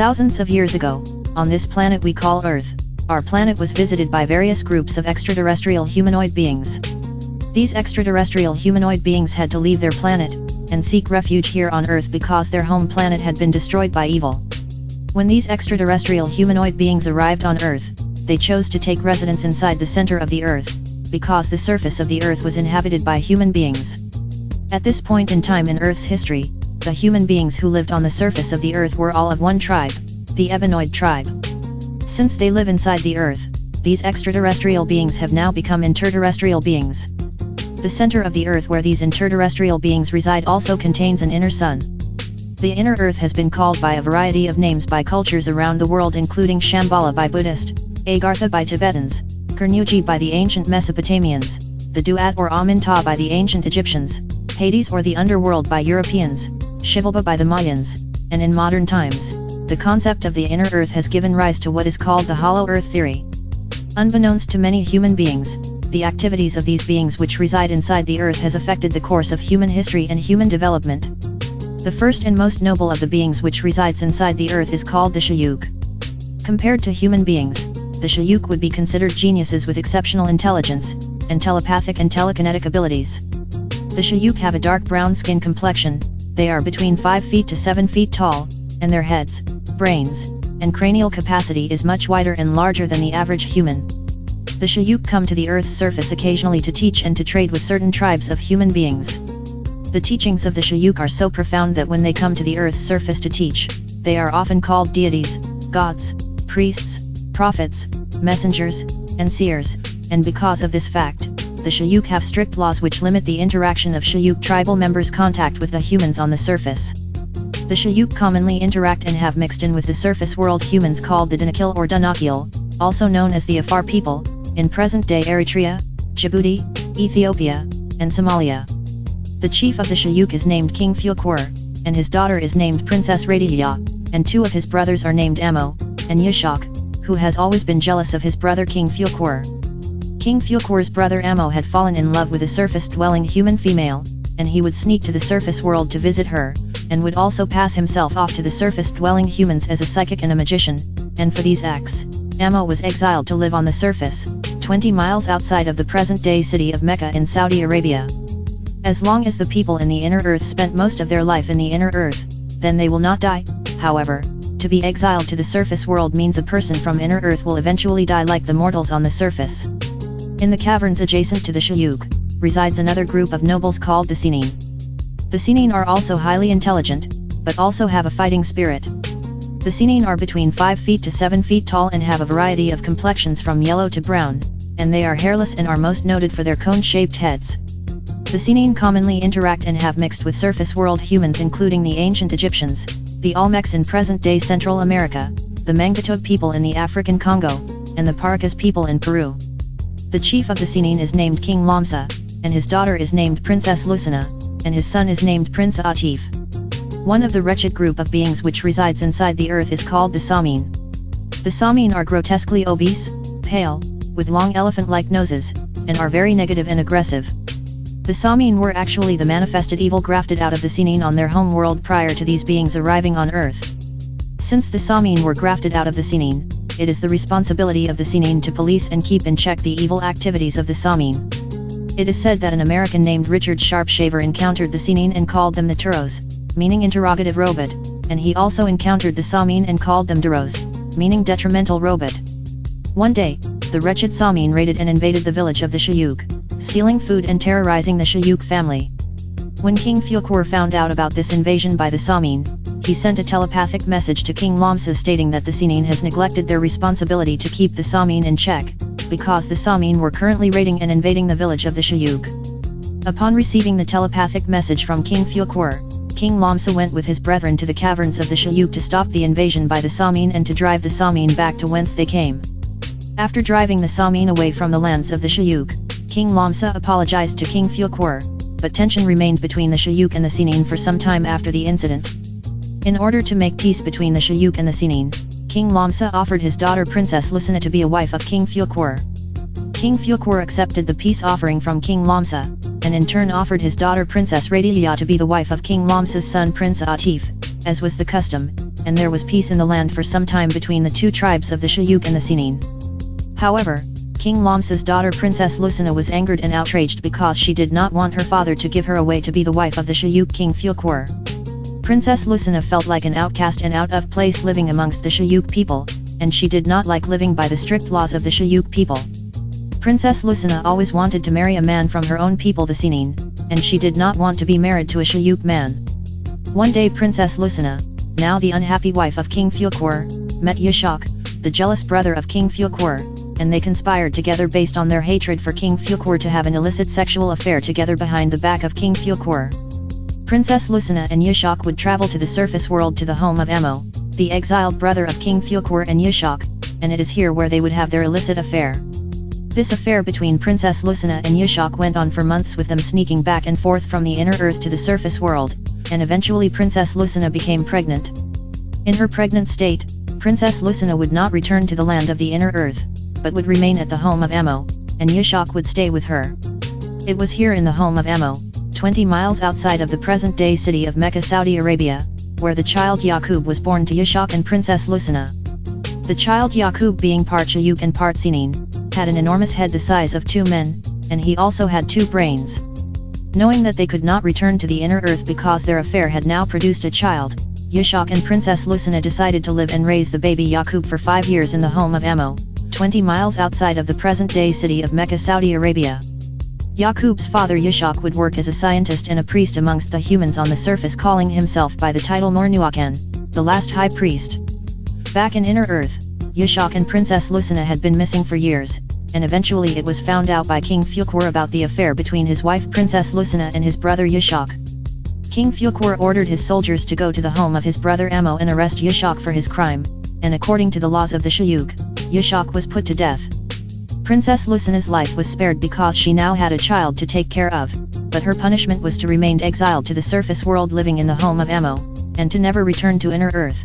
Thousands of years ago, on this planet we call Earth, our planet was visited by various groups of extraterrestrial humanoid beings. These extraterrestrial humanoid beings had to leave their planet, and seek refuge here on Earth because their home planet had been destroyed by evil. When these extraterrestrial humanoid beings arrived on Earth, they chose to take residence inside the center of the Earth, because the surface of the Earth was inhabited by human beings. At this point in time in Earth's history, the human beings who lived on the surface of the Earth were all of one tribe, the Ebenoid tribe. Since they live inside the Earth, these extraterrestrial beings have now become interterrestrial beings. The center of the Earth where these interterrestrial beings reside also contains an inner sun. The inner Earth has been called by a variety of names by cultures around the world, including Shambhala by Buddhist, Agartha by Tibetans, Kurnuji by the ancient Mesopotamians, the Duat or Aminta by the ancient Egyptians, Hades or the underworld by Europeans, Xibalba by the Mayans, and in modern times, the concept of the inner Earth has given rise to what is called the Hollow Earth theory. Unbeknownst to many human beings, the activities of these beings which reside inside the Earth has affected the course of human history and human development. The first and most noble of the beings which resides inside the Earth is called the Shayuk. Compared to human beings, the Shayuk would be considered geniuses with exceptional intelligence, and telepathic and telekinetic abilities. The Shayuk have a dark brown skin complexion, they are between 5 feet to 7 feet tall, and their heads, brains, and cranial capacity is much wider and larger than the average human. The Shayuk come to the Earth's surface occasionally to teach and to trade with certain tribes of human beings. The teachings of the Shayuk are so profound that when they come to the Earth's surface to teach, they are often called deities, gods, priests, prophets, messengers, and seers, and because of this fact, the Shayuk have strict laws which limit the interaction of Shayuk tribal members' contact with the humans on the surface. The Shayuk commonly interact and have mixed in with the surface world humans called the Danakil or Danakil, also known as the Afar people, in present-day Eritrea, Djibouti, Ethiopia, and Somalia. The chief of the Shayuk is named King Fukur, and his daughter is named Princess Radiya, and two of his brothers are named Amo, and Yashak, who has always been jealous of his brother King Fukur. King Fukur's brother Amo had fallen in love with a surface-dwelling human female, and he would sneak to the surface world to visit her, and would also pass himself off to the surface-dwelling humans as a psychic and a magician, and for these acts, Amo was exiled to live on the surface, 20 miles outside of the present-day city of Mecca in Saudi Arabia. As long as the people in the inner Earth spent most of their life in the inner Earth, then they will not die. However, to be exiled to the surface world means a person from inner Earth will eventually die like the mortals on the surface. In the caverns adjacent to the Shayuk, resides another group of nobles called the Sinin. The Sinin are also highly intelligent, but also have a fighting spirit. The Sinin are between 5 feet to 7 feet tall and have a variety of complexions from yellow to brown, and they are hairless and are most noted for their cone-shaped heads. The Sinin commonly interact and have mixed with surface world humans including the ancient Egyptians, the Olmecs in present-day Central America, the Mangbatog people in the African Congo, and the Paracas people in Peru. The chief of the Sinin is named King Lamsa, and his daughter is named Princess Lucina, and his son is named Prince Atif. One of the wretched group of beings which resides inside the Earth is called the Samin. The Samin are grotesquely obese, pale, with long elephant-like noses, and are very negative and aggressive. The Samin were actually the manifested evil grafted out of the Sinin on their home world prior to these beings arriving on Earth. Since the Samin were grafted out of the Sinin, it is the responsibility of the Sinin to police and keep in check the evil activities of the Samin. It is said that an American named Richard Sharpshaver encountered the Sinin and called them the Turos, meaning interrogative robot, and he also encountered the Samin and called them Duros, meaning detrimental robot. One day, the wretched Samin raided and invaded the village of the Shayuk, stealing food and terrorizing the Shayuk family. When King Fukur found out about this invasion by the Samin, he sent a telepathic message to King Lamsa stating that the Sinin has neglected their responsibility to keep the Samin in check, because the Samin were currently raiding and invading the village of the Shayuk. Upon receiving the telepathic message from King Fukur, King Lamsa went with his brethren to the caverns of the Shayuk to stop the invasion by the Samin and to drive the Samin back to whence they came. After driving the Samin away from the lands of the Shayuk, King Lamsa apologized to King Fukur, but tension remained between the Shayuk and the Sinin for some time after the incident. In order to make peace between the Shayuk and the Sinin, King Lamsa offered his daughter Princess Lucina to be a wife of King Fukur. King Fukur accepted the peace offering from King Lamsa, and in turn offered his daughter Princess Radiya to be the wife of King Lamsa's son Prince Atif. As was the custom, and there was peace in the land for some time between the two tribes of the Shayuk and the Sinin. However, King Lamsa's daughter Princess Lucina was angered and outraged because she did not want her father to give her away to be the wife of the Shayuk King Fuekur. Princess Lucina felt like an outcast and out of place living amongst the Shayuk people, and she did not like living by the strict laws of the Shayuk people. Princess Lucina always wanted to marry a man from her own people the Sinin, and she did not want to be married to a Shayuk man. One day Princess Lucina, now the unhappy wife of King Fuekur, met Yashmal, the jealous brother of King Fuekur, and they conspired together based on their hatred for King Fuekur to have an illicit sexual affair together behind the back of King Fuekur. Princess Lucina and Yashmal would travel to the surface world to the home of Emo, the exiled brother of King Fuekur and Yashmal, and it is here where they would have their illicit affair. This affair between Princess Lucina and Yashmal went on for months with them sneaking back and forth from the inner earth to the surface world, and eventually Princess Lucina became pregnant. In her pregnant state, Princess Lucina would not return to the land of the inner earth, but would remain at the home of Emo, and Yashmal would stay with her. It was here in the home of Emo, 20 miles outside of the present-day city of Mecca, Saudi Arabia, where the child Yakub was born to Yashmal and Princess Lucina. The child Yakub, being part Shayuk and part Sinin, had an enormous head the size of 2 men, and he also had 2 brains. Knowing that they could not return to the inner earth because their affair had now produced a child, Yashmal and Princess Lucina decided to live and raise the baby Yakub for 5 years in the home of Emo, 20 miles outside of the present-day city of Mecca, Saudi Arabia. Yakub's father Yashmal would work as a scientist and a priest amongst the humans on the surface, calling himself by the title Mornuakan, the last high priest. Back in inner earth, Yashmal and Princess Lucina had been missing for years, and eventually it was found out by King Fuekur about the affair between his wife Princess Lucina and his brother Yashmal. King Fuekur ordered his soldiers to go to the home of his brother Emo and arrest Yashmal for his crime, and according to the laws of the Shayuk, Yashmal was put to death. Princess Lucina's life was spared because she now had a child to take care of, but her punishment was to remain exiled to the surface world living in the home of Emo, and to never return to inner earth.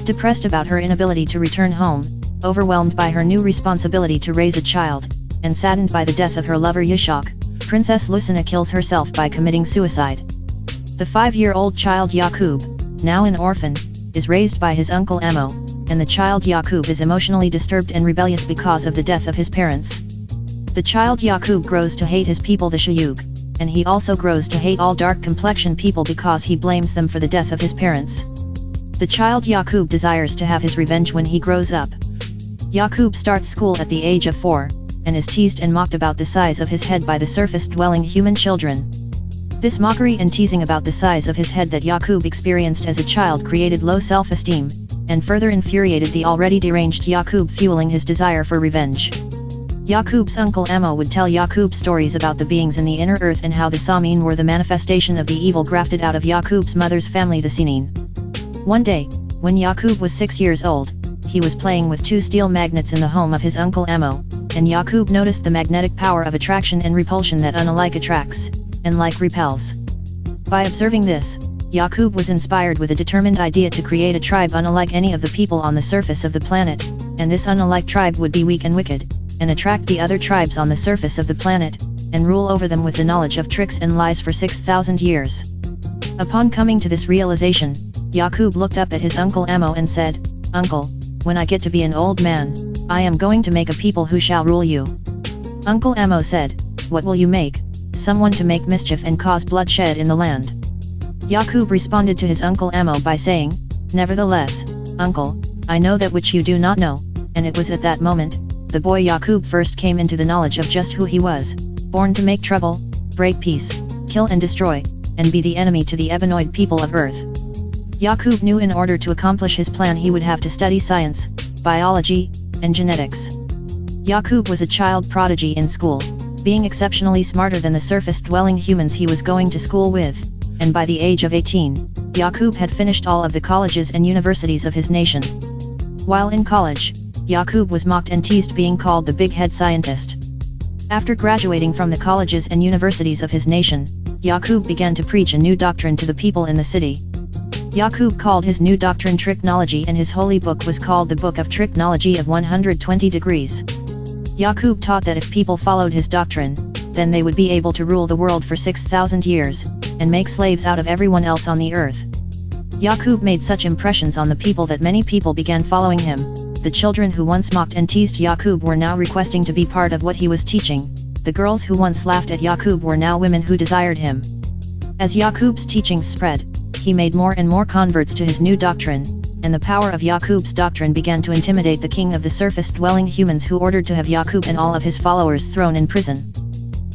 Depressed about her inability to return home, overwhelmed by her new responsibility to raise a child, and saddened by the death of her lover Yashmal, Princess Lucina kills herself by committing suicide. The 5-year-old child Yakub, now an orphan, is raised by his uncle Emo, and the child Yakub is emotionally disturbed and rebellious because of the death of his parents. The child Yakub grows to hate his people the Shayuk, and he also grows to hate all dark-complexioned people because he blames them for the death of his parents. The child Yakub desires to have his revenge when he grows up. Yakub starts school at the age of 4, and is teased and mocked about the size of his head by the surface-dwelling human children. This mockery and teasing about the size of his head that Yakub experienced as a child created low self-esteem, and further infuriated the already deranged Yakub, fueling his desire for revenge. Yakub's uncle Emo would tell Yakub stories about the beings in the inner earth and how the Samin were the manifestation of the evil grafted out of Yakub's mother's family the Sinin. One day, when Yakub was 6 years old, he was playing with 2 steel magnets in the home of his uncle Emo, and Yakub noticed the magnetic power of attraction and repulsion that unlike attracts, and like repels. By observing this, Yakub was inspired with a determined idea to create a tribe unlike any of the people on the surface of the planet, and this unlike tribe would be weak and wicked, and attract the other tribes on the surface of the planet, and rule over them with the knowledge of tricks and lies for 6,000 years. Upon coming to this realization, Yakub looked up at his uncle Emo and said, "Uncle, when I get to be an old man, I am going to make a people who shall rule you." Uncle Emo said, "What will you make? Someone to make mischief and cause bloodshed in the land." Yakub responded to his uncle Emo by saying, "Nevertheless, uncle, I know that which you do not know," and it was at that moment, the boy Yakub first came into the knowledge of just who he was, born to make trouble, break peace, kill and destroy, and be the enemy to the Ebenoid people of Earth. Yakub knew in order to accomplish his plan he would have to study science, biology, and genetics. Yakub was a child prodigy in school, being exceptionally smarter than the surface-dwelling humans he was going to school with, and by the age of 18, Yakub had finished all of the colleges and universities of his nation. While in college, Yakub was mocked and teased being called the big head scientist. After graduating from the colleges and universities of his nation, Yakub began to preach a new doctrine to the people in the city. Yakub called his new doctrine Tricknology, and his holy book was called the Book of Tricknology of 120 Degrees. Yakub taught that if people followed his doctrine, then they would be able to rule the world for 6,000 years, and make slaves out of everyone else on the earth. Yakub made such impressions on the people that many people began following him. The children who once mocked and teased Yakub were now requesting to be part of what he was teaching. The girls who once laughed at Yakub were now women who desired him. As Yakub's teachings spread, he made more and more converts to his new doctrine, and the power of Yakub's doctrine began to intimidate the king of the surface-dwelling humans, who ordered to have Yakub and all of his followers thrown in prison.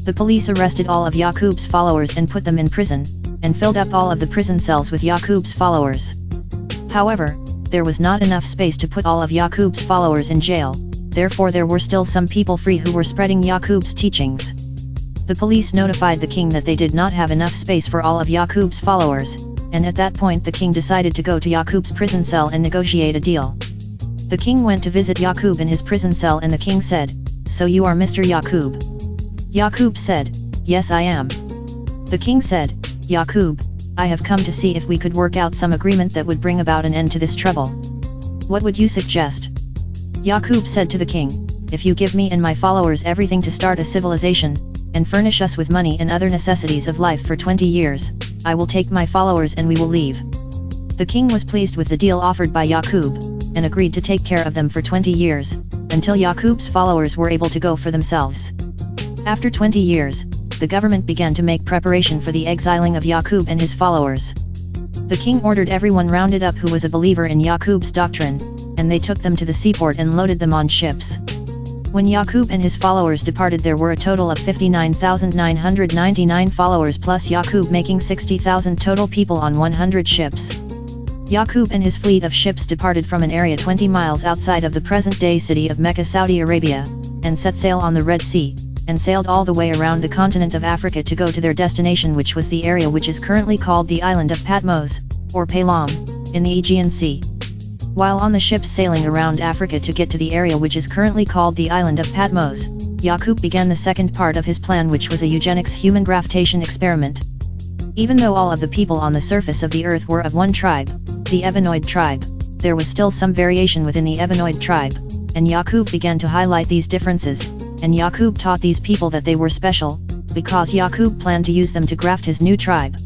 The police arrested all of Yakub's followers and put them in prison, and filled up all of the prison cells with Yakub's followers. However, there was not enough space to put all of Yakub's followers in jail, therefore there were still some people free who were spreading Yakub's teachings. The police notified the king that they did not have enough space for all of Yakub's followers, and at that point the king decided to go to Yakub's prison cell and negotiate a deal. The king went to visit Yakub in his prison cell, and the king said, "So you are Mr. Yakub?" Yakub said, "Yes, I am." The king said, "Yakub, I have come to see if we could work out some agreement that would bring about an end to this trouble. What would you suggest?" Yakub said to the king, "If you give me and my followers everything to start a civilization, and furnish us with money and other necessities of life for 20 years, I will take my followers and we will leave." The king was pleased with the deal offered by Yakub, and agreed to take care of them for 20 years, until Yakub's followers were able to go for themselves. After 20 years, the government began to make preparation for the exiling of Yakub and his followers. The king ordered everyone rounded up who was a believer in Yakub's doctrine, and they took them to the seaport and loaded them on ships. When Yakub and his followers departed, there were a total of 59,999 followers, plus Yakub, making 60,000 total people on 100 ships. Yakub and his fleet of ships departed from an area 20 miles outside of the present-day city of Mecca, Saudi Arabia, and set sail on the Red Sea, and sailed all the way around the continent of Africa to go to their destination, which was the area which is currently called the island of Patmos, or Palam, in the Aegean Sea. While on the ships sailing around Africa to get to the area which is currently called the island of Patmos, Yakub began the second part of his plan, which was a eugenics human graftation experiment. Even though all of the people on the surface of the earth were of one tribe, the Ebenoid tribe, there was still some variation within the Ebenoid tribe, and Yakub began to highlight these differences, and Yakub taught these people that they were special, because Yakub planned to use them to graft his new tribe.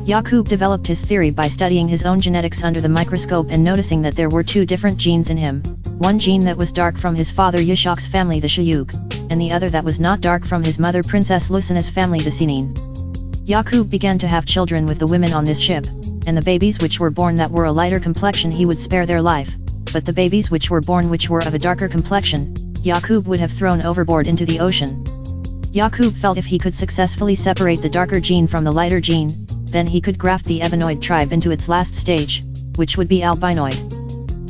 Yakub developed his theory by studying his own genetics under the microscope and noticing that there were two different genes in him, one gene that was dark from his father Yishak's family, the Shayuk, and the other that was not dark from his mother Princess Lucina's family, the Sinin. Yakub began to have children with the women on this ship, and the babies which were born that were a lighter complexion he would spare their life, but the babies which were born which were of a darker complexion, Yakub would have thrown overboard into the ocean. Yakub felt if he could successfully separate the darker gene from the lighter gene, then he could graft the Ebenoid tribe into its last stage, which would be albinoid.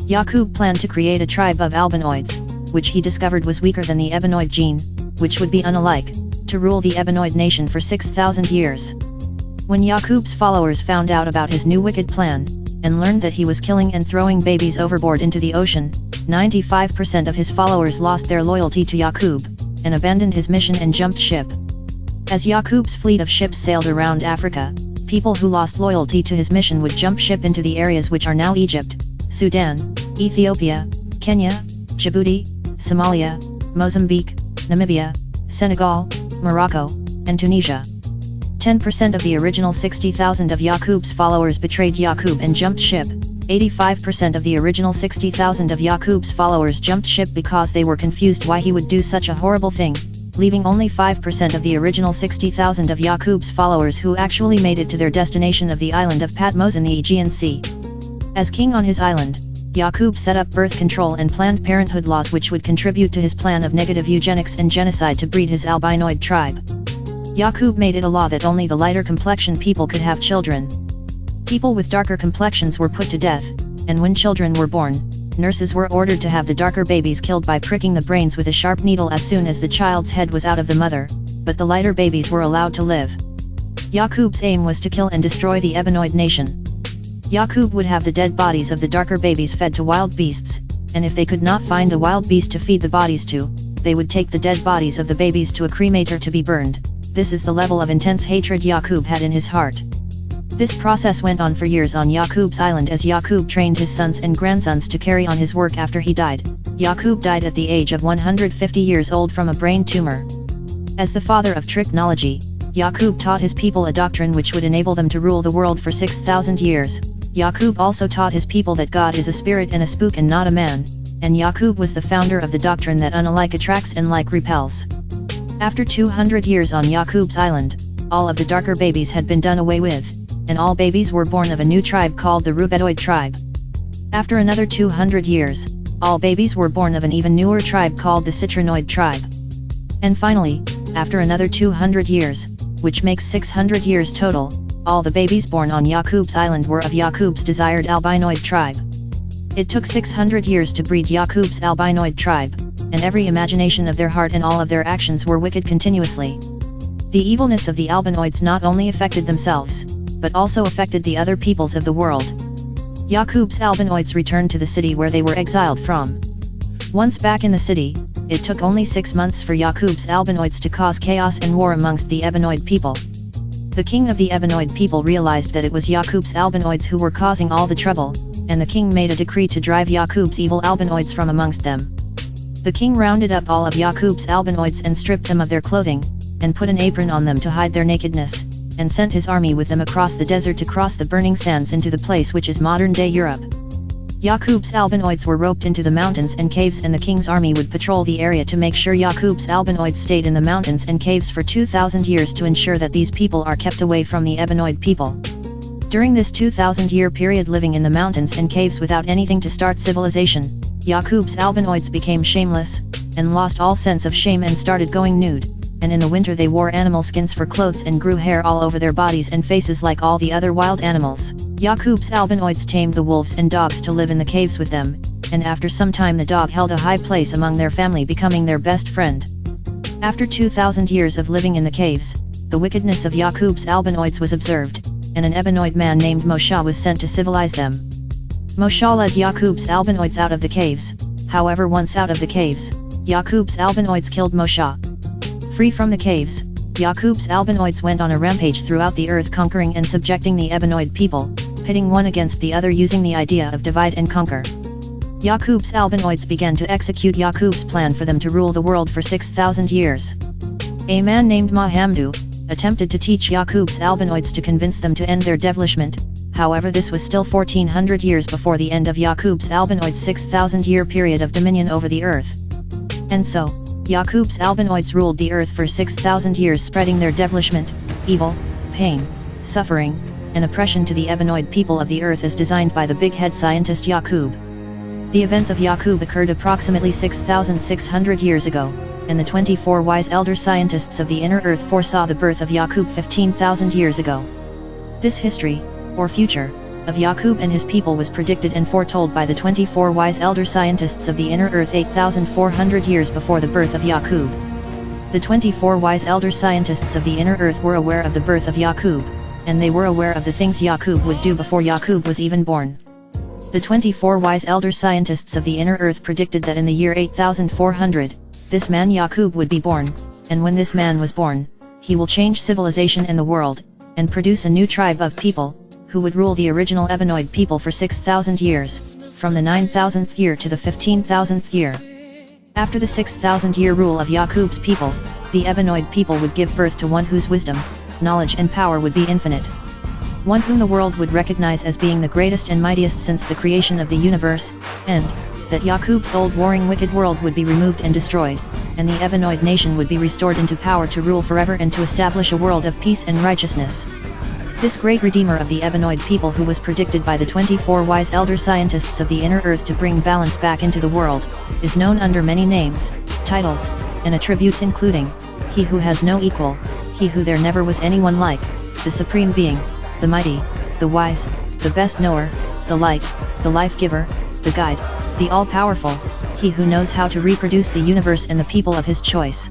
Yakub planned to create a tribe of albinoids, which he discovered was weaker than the Ebenoid gene, which would be unalike, to rule the Ebenoid nation for 6,000 years. When Yakub's followers found out about his new wicked plan, and learned that he was killing and throwing babies overboard into the ocean, 95% of his followers lost their loyalty to Yakub, and abandoned his mission and jumped ship. As Yakub's fleet of ships sailed around Africa, people who lost loyalty to his mission would jump ship into the areas which are now Egypt, Sudan, Ethiopia, Kenya, Djibouti, Somalia, Mozambique, Namibia, Senegal, Morocco, and Tunisia. 10% of the original 60,000 of Yakub's followers betrayed Yakub and jumped ship. 85% of the original 60,000 of Yakub's followers jumped ship because they were confused why he would do such a horrible thing, leaving only 5% of the original 60,000 of Yakub's followers who actually made it to their destination of the island of Patmos in the Aegean Sea. As king on his island, Yakub set up birth control and Planned Parenthood laws which would contribute to his plan of negative eugenics and genocide to breed his albinoid tribe. Yakub made it a law that only the lighter complexion people could have children. People with darker complexions were put to death, and when children were born, nurses were ordered to have the darker babies killed by pricking the brains with a sharp needle as soon as the child's head was out of the mother, but the lighter babies were allowed to live. Yakub's aim was to kill and destroy the Ebenoid nation. Yakub would have the dead bodies of the darker babies fed to wild beasts, and if they could not find a wild beast to feed the bodies to, they would take the dead bodies of the babies to a cremator to be burned. This is the level of intense hatred Yakub had in his heart. This process went on for years on Yakub's island as Yakub trained his sons and grandsons to carry on his work after he died. Yakub died at the age of 150 years old from a brain tumor. As the father of technology, Yakub taught his people a doctrine which would enable them to rule the world for 6,000 years. Yakub also taught his people that God is a spirit and a spook and not a man, and Yakub was the founder of the doctrine that unlike attracts and like repels. After 200 years on Yakub's island, all of the darker babies had been done away with, and all babies were born of a new tribe called the Rubedoid tribe. After another 200 years, all babies were born of an even newer tribe called the Citrinoid tribe. And finally, after another 200 years, which makes 600 years total, all the babies born on Yakub's island were of Yakub's desired albinoid tribe. It took 600 years to breed Yakub's albinoid tribe, and every imagination of their heart and all of their actions were wicked continuously. The evilness of the albinoids not only affected themselves, but also affected the other peoples of the world. Yakub's albinoids returned to the city where they were exiled from. Once back in the city, it took only 6 months for Yakub's albinoids to cause chaos and war amongst the Ebenoid people. The king of the Ebenoid people realized that it was Yakub's albinoids who were causing all the trouble, and the king made a decree to drive Yakub's evil albinoids from amongst them. The king rounded up all of Yakub's albinoids and stripped them of their clothing, and put an apron on them to hide their nakedness, and sent his army with them across the desert to cross the burning sands into the place which is modern-day Europe. Yakub's albinoids were roped into the mountains and caves, and the king's army would patrol the area to make sure Yakub's albinoids stayed in the mountains and caves for 2,000 years to ensure that these people are kept away from the Ebenoid people. During this 2,000-year period living in the mountains and caves without anything to start civilization, Yakub's albinoids became shameless, and lost all sense of shame and started going nude, and in the winter they wore animal skins for clothes and grew hair all over their bodies and faces like all the other wild animals. Yakub's albinoids tamed the wolves and dogs to live in the caves with them, and after some time the dog held a high place among their family, becoming their best friend. After 2,000 years of living in the caves, the wickedness of Yakub's albinoids was observed, and an Ebenoid man named Moshe was sent to civilize them. Moshe led Yakub's albinoids out of the caves. However, once out of the caves, Yakub's albinoids killed Moshe. Free from the caves, Yakub's albinoids went on a rampage throughout the earth, conquering and subjecting the Ebenoid people, pitting one against the other using the idea of divide and conquer. Yakub's albinoids began to execute Yakub's plan for them to rule the world for 6,000 years. A man named Mahamdu attempted to teach Yakub's albinoids to convince them to end their devilishment. However, this was still 1,400 years before the end of Yakub's albinoids' 6,000-year period of dominion over the earth. And so, Yakub's albinoids ruled the earth for 6,000 years, spreading their devilishment, evil, pain, suffering, and oppression to the Ebenoid people of the earth as designed by the big head scientist Yakub. The events of Yakub occurred approximately 6,600 years ago, and the 24 wise elder scientists of the inner earth foresaw the birth of Yakub 15,000 years ago. This history, or future, of Yakub and his people was predicted and foretold by the 24 wise elder scientists of the inner earth 8,400 years before the birth of Yakub. The 24 wise elder scientists of the inner earth were aware of the birth of Yakub, and they were aware of the things Yakub would do before Yakub was even born. The 24 wise elder scientists of the inner earth predicted that in the year 8,400, this man Yakub would be born, and when this man was born, he will change civilization in the world, and produce a new tribe of people, who would rule the original Ebenoid people for 6,000 years, from the 9,000th year to the 15,000th year. After the 6,000-year rule of Yakub's people, the Ebenoid people would give birth to one whose wisdom, knowledge and power would be infinite. One whom the world would recognize as being the greatest and mightiest since the creation of the universe, and that Yakub's old warring wicked world would be removed and destroyed, and the Ebenoid nation would be restored into power to rule forever and to establish a world of peace and righteousness. This great redeemer of the Ebenoid people, who was predicted by the 24 wise elder scientists of the inner earth to bring balance back into the world, is known under many names, titles, and attributes, including He who has no equal, He who there never was anyone like, the Supreme Being, the Mighty, the Wise, the Best Knower, the Light, the Life Giver, the Guide, the All-Powerful, He who knows how to reproduce the universe and the people of his choice.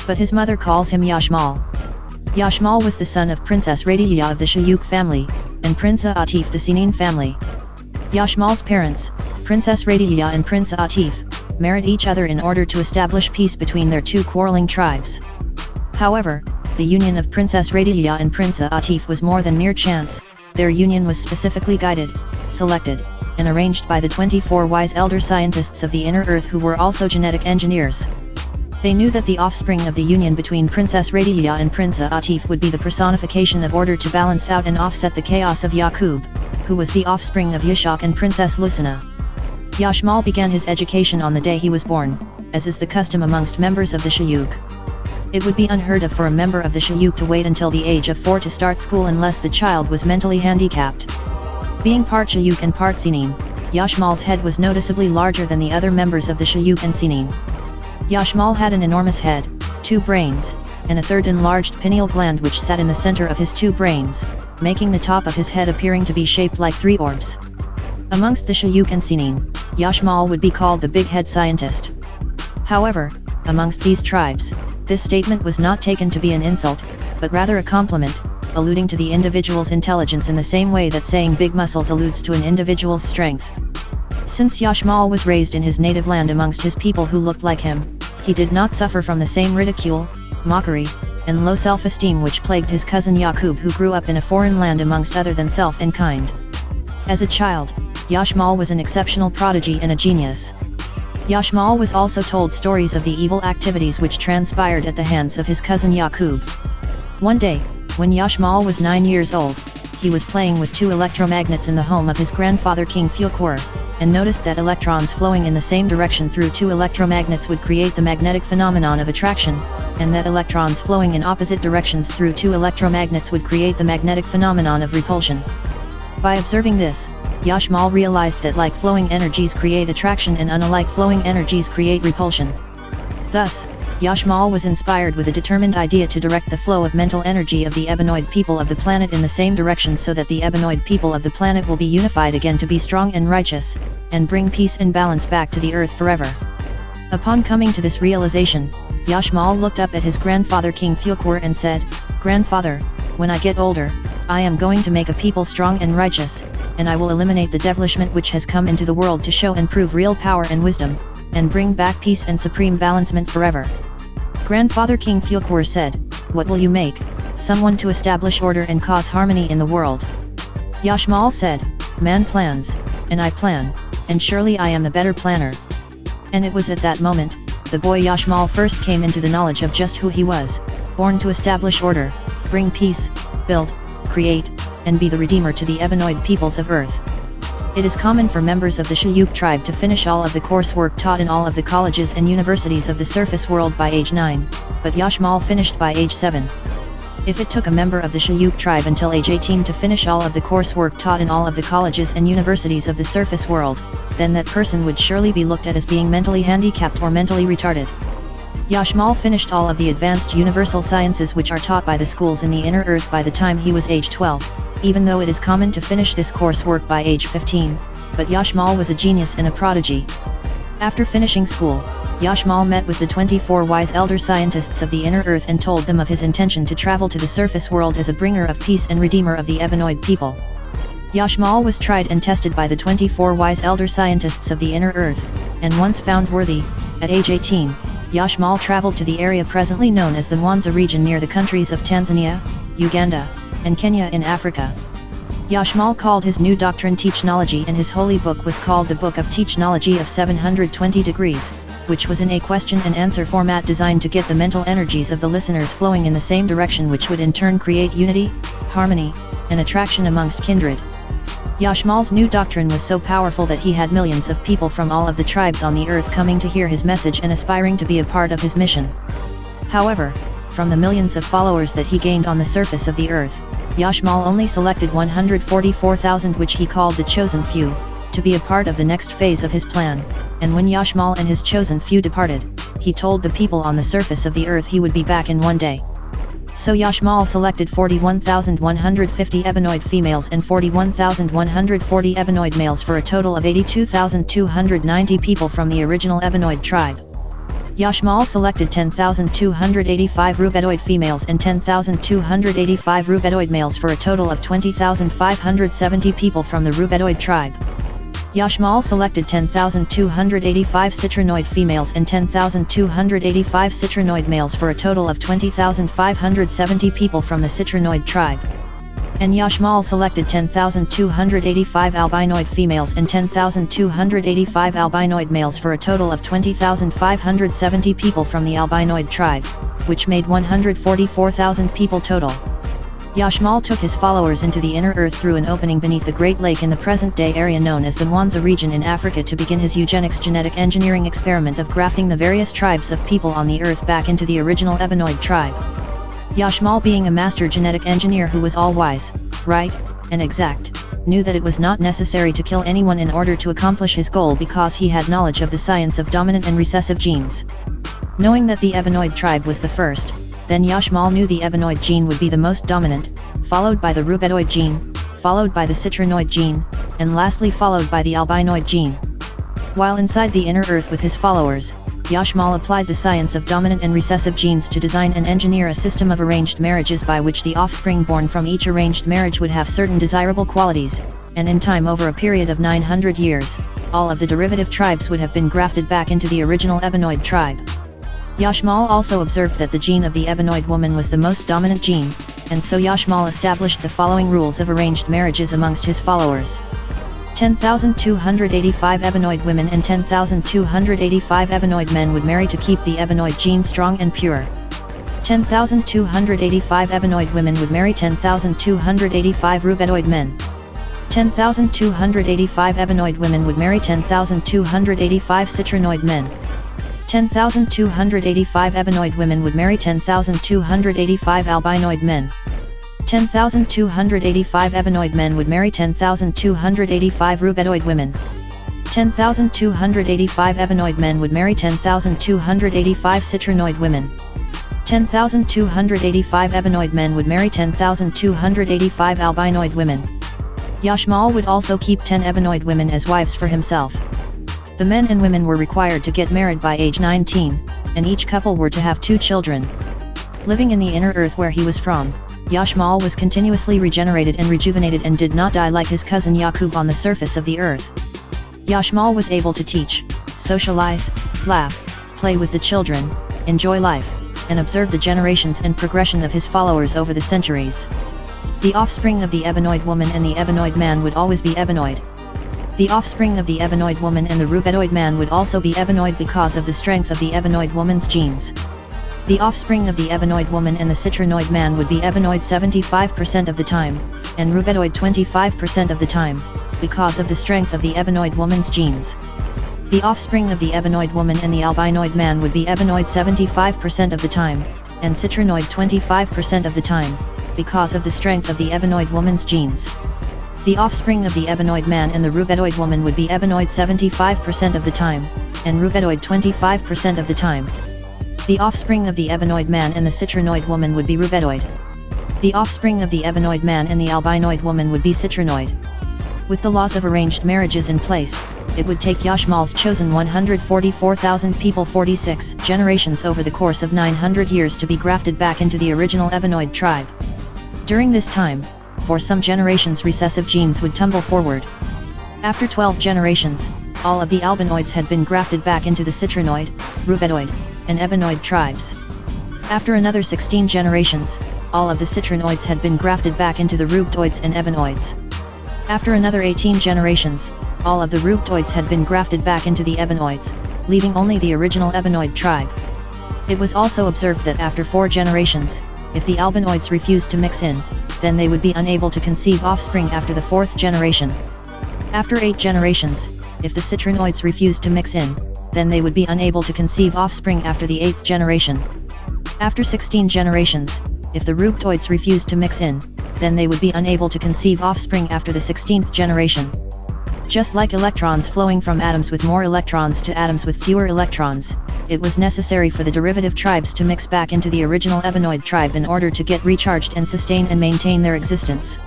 But his mother calls him Yashmal. Yashmal was the son of Princess Radiya of the Shayuk family, and Prince Atif the Sinin family. Yashmal's parents, Princess Radiya and Prince Atif, married each other in order to establish peace between their two quarreling tribes. However, the union of Princess Radiya and Prince Atif was more than mere chance. Their union was specifically guided, selected, and arranged by the 24 wise elder scientists of the inner earth, who were also genetic engineers. They knew that the offspring of the union between Princess Radiya and Prince Atif would be the personification of order to balance out and offset the chaos of Yakub. who was the offspring of Yashak and Princess Lucina. Yashmal began his education on the day he was born, as is the custom amongst members of the Shayuk. It would be unheard of for a member of the Shayuk to wait until the age of 4 to start school unless the child was mentally handicapped. Being part Shayuk and part Sinin, Yashmal's head was noticeably larger than the other members of the Shayuk and Sinin. Yashmal had an enormous head, 2 brains, and a third enlarged pineal gland which sat in the center of his 2 brains, making the top of his head appearing to be shaped like 3 orbs. Amongst the Shayuk and Sinin, Yashmal would be called the big head scientist. However, amongst these tribes, this statement was not taken to be an insult, but rather a compliment, alluding to the individual's intelligence in the same way that saying big muscles alludes to an individual's strength. Since Yashmal was raised in his native land amongst his people who looked like him, he did not suffer from the same ridicule, mockery, and low self-esteem which plagued his cousin Yakub, who grew up in a foreign land amongst other than self and kind. As a child, Yashmal was an exceptional prodigy and a genius. Yashmal was also told stories of the evil activities which transpired at the hands of his cousin Yakub. One day, when Yashmal was 9 years old, he was playing with 2 electromagnets in the home of his grandfather King Fukur, and noticed that electrons flowing in the same direction through 2 electromagnets would create the magnetic phenomenon of attraction, and that electrons flowing in opposite directions through 2 electromagnets would create the magnetic phenomenon of repulsion. By observing this, Yashmal realized that like flowing energies create attraction and unlike flowing energies create repulsion. Thus, Yashmal was inspired with a determined idea to direct the flow of mental energy of the Ebenoid people of the planet in the same direction so that the Ebenoid people of the planet will be unified again to be strong and righteous, and bring peace and balance back to the earth forever. Upon coming to this realization, Yashmal looked up at his grandfather King Fukur and said, "Grandfather, when I get older, I am going to make a people strong and righteous, and I will eliminate the devilishment which has come into the world to show and prove real power and wisdom, and bring back peace and supreme balancement forever." Grandfather King Fukur said, "What will you make? Someone to establish order and cause harmony in the world?" Yashmal said, "Man plans, and I plan, and surely I am the better planner." And it was at that moment, the boy Yashmal first came into the knowledge of just who he was, born to establish order, bring peace, build, create, and be the redeemer to the Ebenoid peoples of Earth. It is common for members of the Shayuk tribe to finish all of the coursework taught in all of the colleges and universities of the surface world by age 9, but Yashmal finished by age 7. If it took a member of the Shayuk tribe until age 18 to finish all of the coursework taught in all of the colleges and universities of the surface world, then that person would surely be looked at as being mentally handicapped or mentally retarded. Yashmal finished all of the advanced universal sciences which are taught by the schools in the inner earth by the time he was age 12, even though it is common to finish this coursework by age 15, but Yashmal was a genius and a prodigy. After finishing school, Yashmal met with the 24 wise elder scientists of the inner earth and told them of his intention to travel to the surface world as a bringer of peace and redeemer of the Ebenoid people. Yashmal was tried and tested by the 24 wise elder scientists of the inner earth, and once found worthy, at age 18, Yashmal traveled to the area presently known as the Mwanza region near the countries of Tanzania, Uganda, and Kenya in Africa. Yashmal called his new doctrine Teachnology, and his holy book was called the Book of Teachnology of 720 Degrees, which was in a question and answer format designed to get the mental energies of the listeners flowing in the same direction, which would in turn create unity, harmony, and attraction amongst kindred. Yashmal's new doctrine was so powerful that he had millions of people from all of the tribes on the earth coming to hear his message and aspiring to be a part of his mission. However, from the millions of followers that he gained on the surface of the earth, Yashmal only selected 144,000, which he called the chosen few, to be a part of the next phase of his plan, and when Yashmal and his chosen few departed, he told the people on the surface of the earth he would be back in one day. So Yashmal selected 41,150 Ebenoid females and 41,140 Ebenoid males for a total of 82,290 people from the original Ebenoid tribe. Yashmal selected 10,285 Rubetoid females and 10,285 Rubetoid males for a total of 20,570 people from the Rubetoid tribe. Yashmal selected 10,285 Citrinoid females and 10,285 Citrinoid males for a total of 20,570 people from the Citrinoid tribe. And Yashmal selected 10,285 albinoid females and 10,285 albinoid males for a total of 20,570 people from the albinoid tribe, which made 144,000 people total. Yashmal took his followers into the inner earth through an opening beneath the Great Lake in the present-day area known as the Mwanza region in Africa to begin his eugenics genetic engineering experiment of grafting the various tribes of people on the earth back into the original Ebenoid tribe. Yashmal, being a master genetic engineer who was all-wise, right, and exact, knew that it was not necessary to kill anyone in order to accomplish his goal because he had knowledge of the science of dominant and recessive genes. Knowing that the Ebenoid tribe was the first, then Yashmal knew the Ebenoid gene would be the most dominant, followed by the Rubedoid gene, followed by the Citrinoid gene, and lastly followed by the Albinoid gene. While inside the inner earth with his followers, Yashmal applied the science of dominant and recessive genes to design and engineer a system of arranged marriages by which the offspring born from each arranged marriage would have certain desirable qualities, and in time over a period of 900 years, all of the derivative tribes would have been grafted back into the original Ebenoid tribe. Yashmal also observed that the gene of the Ebenoid woman was the most dominant gene, and so Yashmal established the following rules of arranged marriages amongst his followers. 10,285 Ebenoid women and 10,285 Ebenoid men would marry to keep the Ebenoid gene strong and pure. 10,285 Ebenoid women would marry 10,285 Rubedoid men. 10,285 Ebenoid women would marry 10,285 Citrinoid men. 10,285 Ebenoid women would marry 10,285 Albinoid men. 10,285 Ebenoid men would marry 10,285 Rubedoid women. 10,285 Ebenoid men would marry 10,285 Citrinoid women. 10,285 Ebenoid men would marry 10,285 Albinoid women. Yashmal would also keep 10 Ebenoid women as wives for himself. The men and women were required to get married by age 19, and each couple were to have 2 children. Living in the inner earth where he was from, Yashmal was continuously regenerated and rejuvenated and did not die like his cousin Yakub on the surface of the earth. Yashmal was able to teach, socialize, laugh, play with the children, enjoy life, and observe the generations and progression of his followers over the centuries. The offspring of the Ebenoid woman and the Ebenoid man would always be Ebenoid. The offspring of the Ebenoid woman and the Rubedoid man would also be Ebenoid because of the strength of the Ebenoid woman's genes. The offspring of the Ebenoid woman and the Citrinoid man would be Ebenoid 75% of the time, and Rubedoid 25% of the time, because of the strength of the Ebenoid woman's genes. The offspring of the Ebenoid woman and the Albinoid man would be Ebenoid 75% of the time, and Citrinoid 25% of the time, because of the strength of the Ebenoid woman's genes. The offspring of the Ebenoid man and the Rubedoid woman would be Ebenoid 75% of the time, and Rubedoid 25% of the time. The offspring of the Ebenoid man and the Citrinoid woman would be Rubedoid. The offspring of the Ebenoid man and the Albinoid woman would be Citrinoid. With the laws of arranged marriages in place, it would take Yashmal's chosen 144,000 people 46 generations over the course of 900 years to be grafted back into the original Ebenoid tribe. During this time, for some generations recessive genes would tumble forward. After 12 generations, all of the Albinoids had been grafted back into the Citrinoid, Rubedoid, and Ebenoid tribes. After another 16 generations, all of the Citrinoids had been grafted back into the Rubedoids and Ebenoids. After another 18 generations, all of the Rubedoids had been grafted back into the Ebenoids, leaving only the original Ebenoid tribe. It was also observed that after 4 generations, if the Albinoids refused to mix in, then they would be unable to conceive offspring after the 4th generation. After 8 generations, if the Citrinoids refused to mix in, then they would be unable to conceive offspring after the 8th generation. After 16 generations, if the Rubedoids refused to mix in, then they would be unable to conceive offspring after the 16th generation. Just like electrons flowing from atoms with more electrons to atoms with fewer electrons, it was necessary for the derivative tribes to mix back into the original Ebenoid tribe in order to get recharged and sustain and maintain their existence.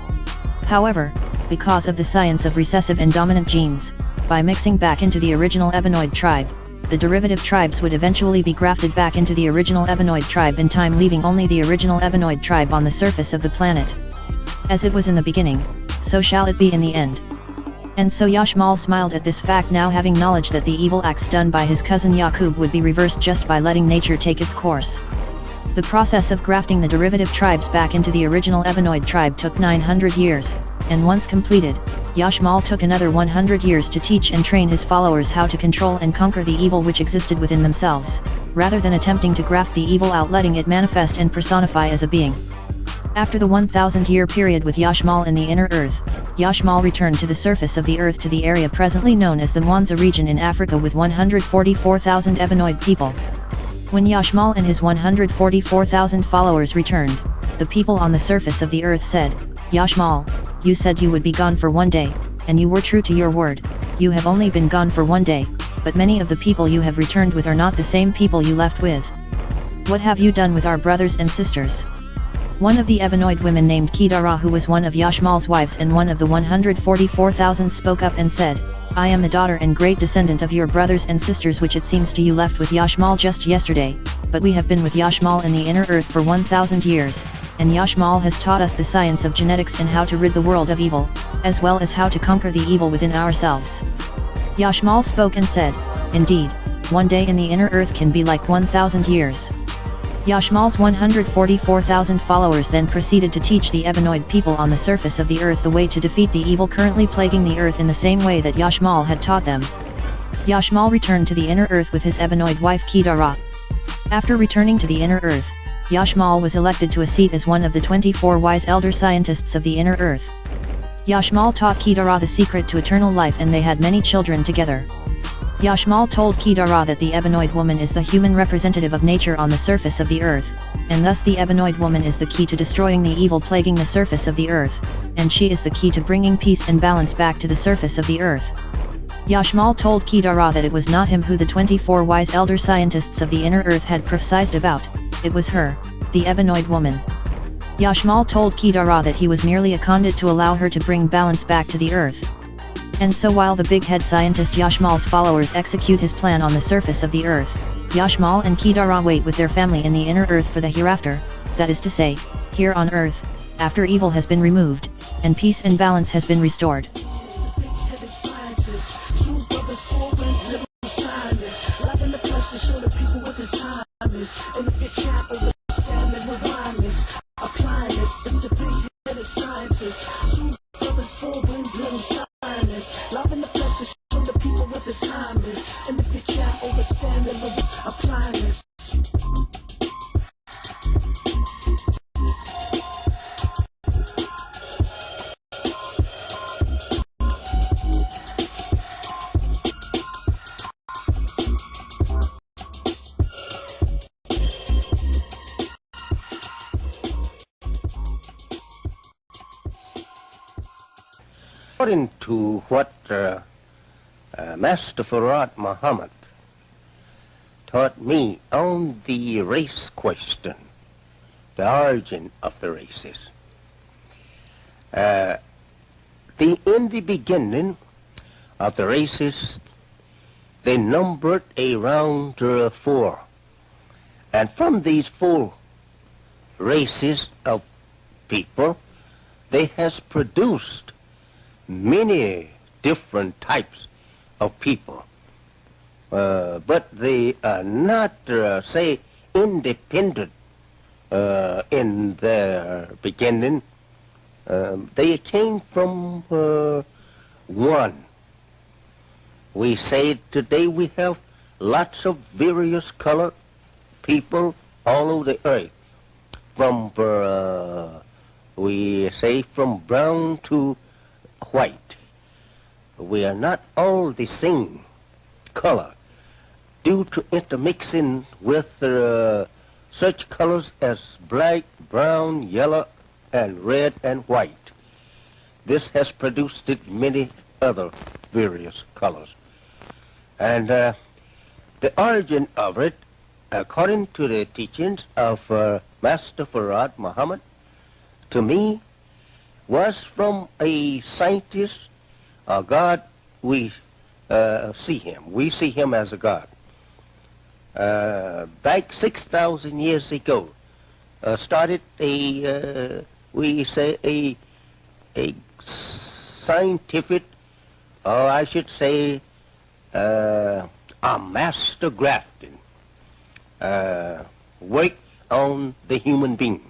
However, because of the science of recessive and dominant genes, by mixing back into the original Ebenoid tribe, the derivative tribes would eventually be grafted back into the original Ebenoid tribe in time, leaving only the original Ebenoid tribe on the surface of the planet. As it was in the beginning, so shall it be in the end. And so Yashmal smiled at this fact, now having knowledge that the evil acts done by his cousin Yakub would be reversed just by letting nature take its course. The process of grafting the derivative tribes back into the original Ebenoid tribe took 900 years, and once completed, Yashmal took another 100 years to teach and train his followers how to control and conquer the evil which existed within themselves, rather than attempting to graft the evil out, letting it manifest and personify as a being. After the 1,000-year period with Yashmal in the inner earth, Yashmal returned to the surface of the earth to the area presently known as the Mwanza region in Africa with 144,000 Ebenoid people. When Yashmal and his 144,000 followers returned, the people on the surface of the earth said, "Yashmal, you said you would be gone for one day, and you were true to your word. You have only been gone for one day, but many of the people you have returned with are not the same people you left with. What have you done with our brothers and sisters?" One of the Ebenoid women named Kidara, who was one of Yashmal's wives and one of the 144,000, spoke up and said, "I am the daughter and great descendant of your brothers and sisters, which it seems to you left with Yashmal just yesterday, but we have been with Yashmal in the inner earth for 1,000 years, and Yashmal has taught us the science of genetics and how to rid the world of evil, as well as how to conquer the evil within ourselves." Yashmal spoke and said, "Indeed, one day in the inner earth can be like 1,000 years. Yashmal's 144,000 followers then proceeded to teach the Ebenoid people on the surface of the earth the way to defeat the evil currently plaguing the earth in the same way that Yashmal had taught them. Yashmal returned to the inner earth with his Ebenoid wife Kidara. After returning to the inner earth, Yashmal was elected to a seat as one of the 24 wise elder scientists of the inner earth. Yashmal taught Kidara the secret to eternal life, and they had many children together. Yashmal told Kidara that the Ebenoid woman is the human representative of nature on the surface of the earth, and thus the Ebenoid woman is the key to destroying the evil plaguing the surface of the earth, and she is the key to bringing peace and balance back to the surface of the earth. Yashmal told Kidara that it was not him who the 24 wise elder scientists of the inner earth had prophesied about, it was her, the Ebenoid woman. Yashmal told Kidara that he was merely a conduit to allow her to bring balance back to the earth. And so while the big head scientist Yashmal's followers execute his plan on the surface of the earth, Yashmal and Kidara wait with their family in the inner earth for the hereafter, that is to say, here on earth, after evil has been removed, and peace and balance has been restored. Love in the flesh to show the people what the time is. And if you can't understand the lyrics, apply this. According to what Master Farad Muhammad taught me on the race question, the origin of the races, in the beginning of the races, they numbered around 4. And from these 4 races of people, they has produced many different types of people, but they are not, say, independent in their beginning. They came from one. We say today we have lots of various colored people all over the earth, from, we say, from brown to white. We are not all the same color due to intermixing with such colors as black, brown, yellow, and red and white. This has produced many other various colors. And the origin of it, according to the teachings of Master Farad Muhammad, to me, was from a scientist, a God. We see him. We see him as a God. Back 6,000 years ago, started we say a scientific, or I should say, a master grafting work on the human being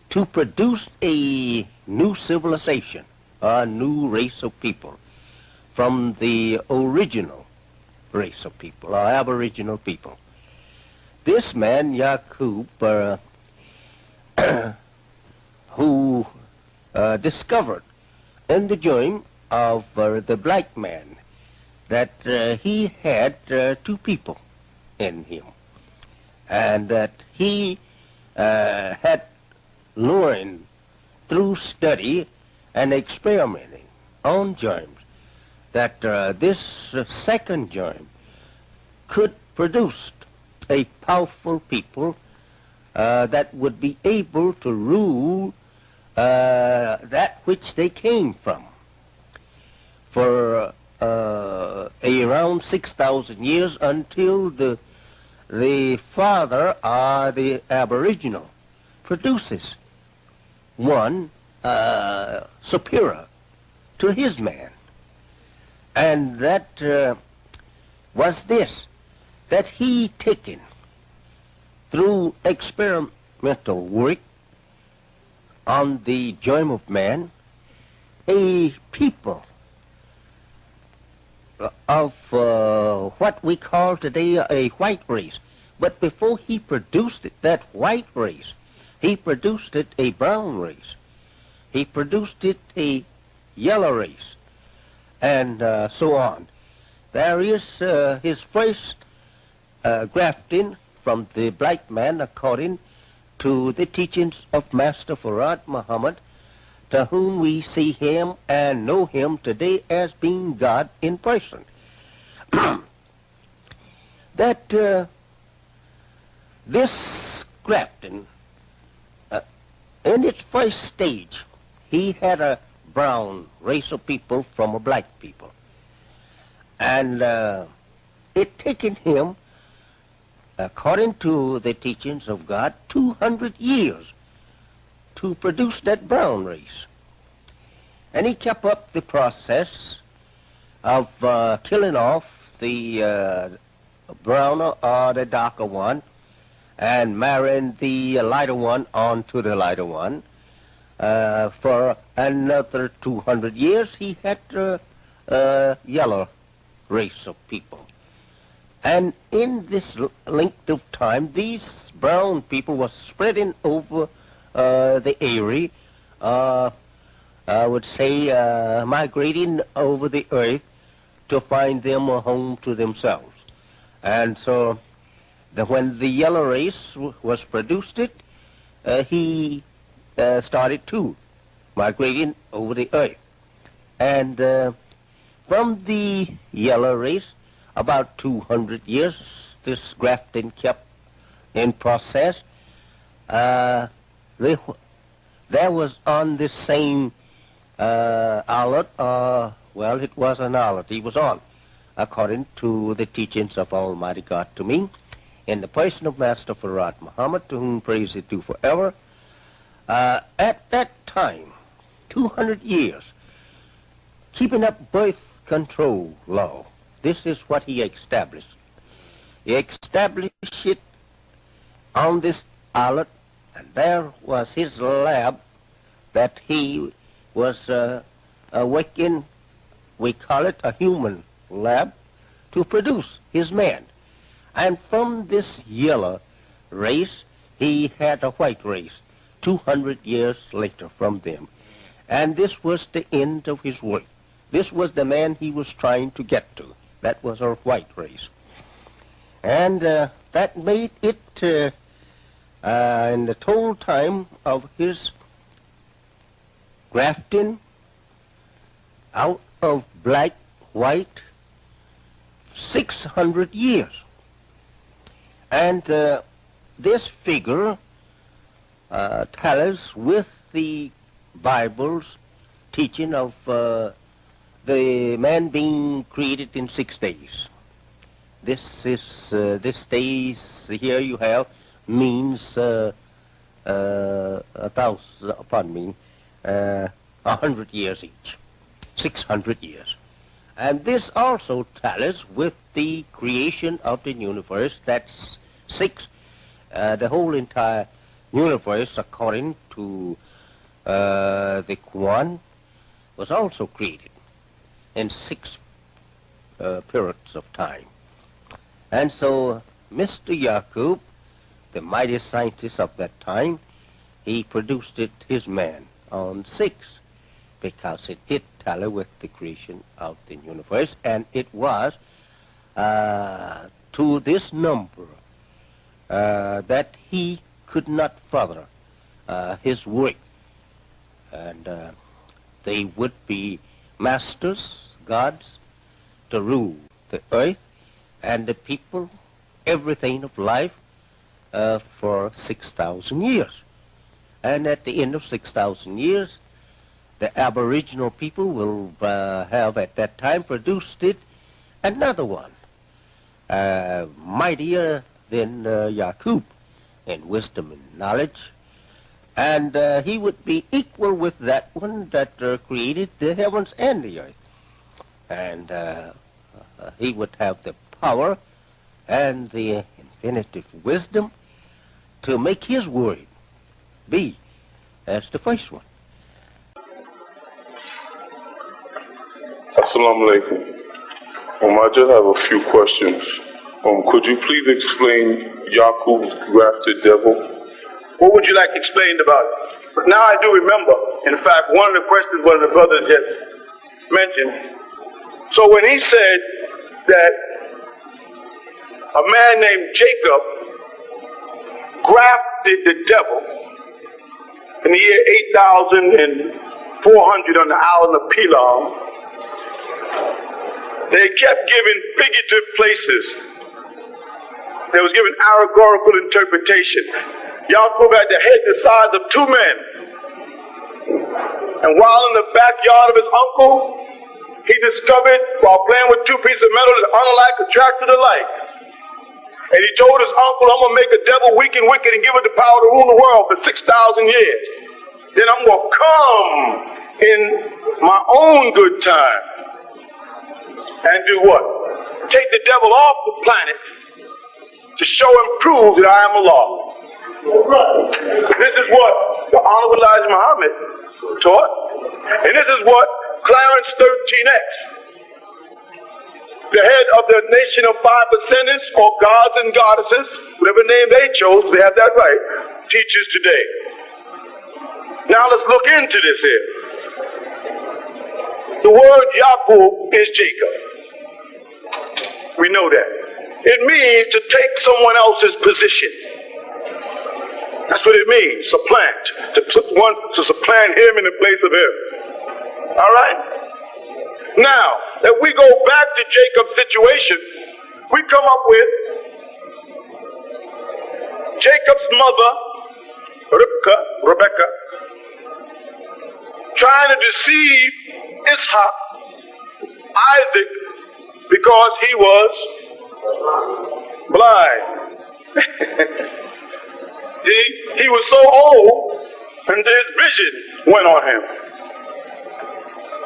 to produce a new civilization, a new race of people from the original race of people, or aboriginal people. This man, Yakub, who discovered in the germ of the black man that he had two people in him, and that he had learned through study and experimenting on germs that this second germ could produce a powerful people that would be able to rule that which they came from. For around 6,000 years until the father, the aboriginal, produces one superior to his man. And that was this, that he taken through experimental work on the germ of man, a people of what we call today a white race. But before he produced it, that white race, he produced it a brown race. He produced it a yellow race, and so on. There is his first grafting from the black man according to the teachings of Master Farad Muhammad, to whom we see him and know him today as being God in person. That this grafting, in its first stage, he had a brown race of people from a black people. And it taken him, according to the teachings of God, 200 years to produce that brown race. And he kept up the process of killing off the browner or the darker one and marrying the lighter one onto the lighter one. For another 200 years he had a yellow race of people. And in this length of time, these brown people were spreading over the area, I would say migrating over the earth to find them a home to themselves. And so when the yellow race was produced, he started too migrating over the earth. And from the yellow race, about 200 years, this grafting kept in process. There was on this same islet, well, it was an islet he was on, according to the teachings of Almighty God to me, in the person of Master Farad Muhammad, to whom praise is due forever. At that time, 200 years, keeping up birth control law, this is what he established. He established it on this islet, and there was his lab that he was working, we call it a human lab, to produce his man. And from this yellow race, he had a white race 200 years later from them. And this was the end of his work. This was the man he was trying to get to. That was our white race. And that made it, in the total time of his grafting out of black, white, 600 years. And this figure tallies with the Bible's teaching of the man being created in 6 days. This is this days here you have means 100 years each, 600 years. And this also tallies with the creation of the universe. That's 6. The whole entire universe, according to the Quran, was also created in 6 periods of time. And so Mr. Yakub, the mighty scientist of that time, he produced it, his man, on 6, because it did tally with the creation of the universe, and it was to this number that he could not further his work. And they would be masters, gods, to rule the earth and the people, everything of life, for 6,000 years. And at the end of 6,000 years, the Aboriginal people will have at that time produced it another one, mightier than Yakub in wisdom and knowledge. And he would be equal with that one that created the heavens and the earth. And he would have the power and the infinitive wisdom to make his word be as the first one. Assalamu alaikum. I just have a few questions. Could you please explain Yakub's grafted devil? What would you like explained about it? Now I do remember. In fact, one of the questions one of the brothers just mentioned. So when he said that a man named Jacob grafted the devil in the year 8,400 on the island of Pilar, they kept giving figurative places. They was given allegorical interpretation. Yakub had the head the size of 2 men. And while in the backyard of his uncle, he discovered, while playing with 2 pieces of metal, that unlike attracted alike. And he told his uncle, I'm going to make a devil weak and wicked and give it the power to rule the world for 6,000 years. Then I'm going to come in my own good time and do what? Take the devil off the planet to show and prove that I am Allah. This is what the Honorable Elijah Muhammad taught. And this is what Clarence 13X, the head of the nation of 5%ers or gods and goddesses, whatever name they chose, they have that right, teaches today. Now let's look into this here. The word Yakub is Jacob. We know that. It means to take someone else's position. That's what it means, supplant. To supplant him in the place of him. All right? Now, if we go back to Jacob's situation, we come up with Jacob's mother, Rebecca, trying to deceive Isaac, because he was blind. He was so old, and his vision went on him.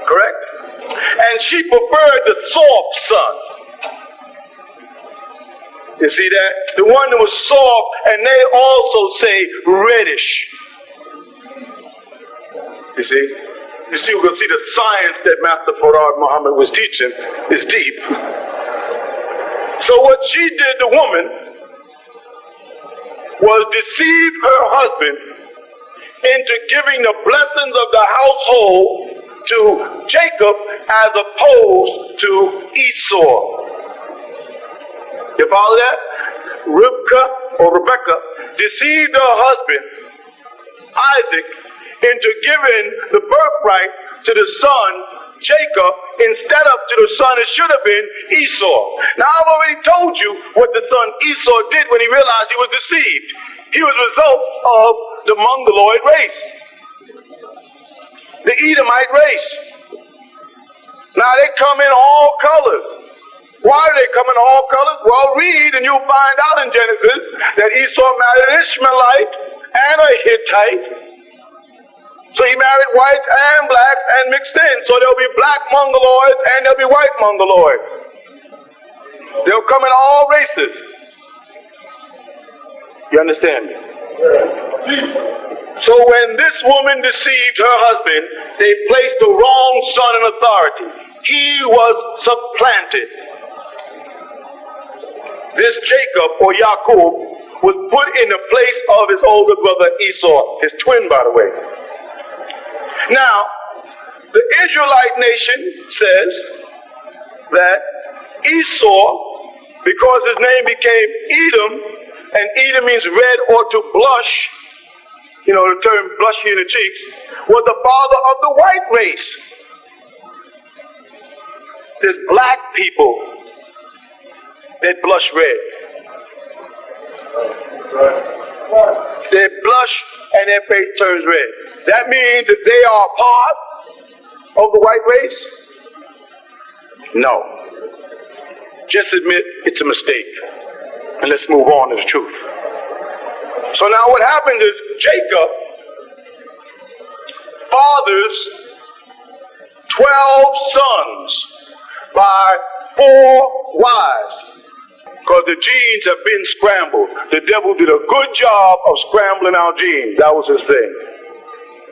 Correct? And she preferred the soft son. You see that? The one that was soft, and they also say reddish. You see? You can see the science that Master Farad Muhammad was teaching is deep. So what she did, the woman, was deceive her husband into giving the blessings of the household to Jacob as opposed to Esau. You follow that? Rebecca deceived her husband, Isaac, into giving the birthright to the son, Jacob, instead of to the son it should have been, Esau. Now I've already told you what the son Esau did when he realized he was deceived. He was a result of the Mongoloid race, the Edomite race. Now they come in all colors. Why do they come in all colors? Well, read and you'll find out in Genesis that Esau married an Ishmaelite and a Hittite. So he married whites and blacks and mixed in. So there'll be black Mongoloids and there'll be white Mongoloids. They'll come in all races. You understand me? So when this woman deceived her husband, they placed the wrong son in authority. He was supplanted. This Jacob or Yakub was put in the place of his older brother Esau, his twin, by the way. Now, the Israelite nation says that Esau, because his name became Edom, and Edom means red or to blush, you know, the term blush in the cheeks, was the father of the white race. There's black people that blush red. They blush and their face turns red. That means that they are part of the white race? No. Just admit it's a mistake. And let's move on to the truth. So now what happened is Jacob fathers 12 sons by 4 wives. Because the genes have been scrambled. The devil did a good job of scrambling our genes. That was his thing.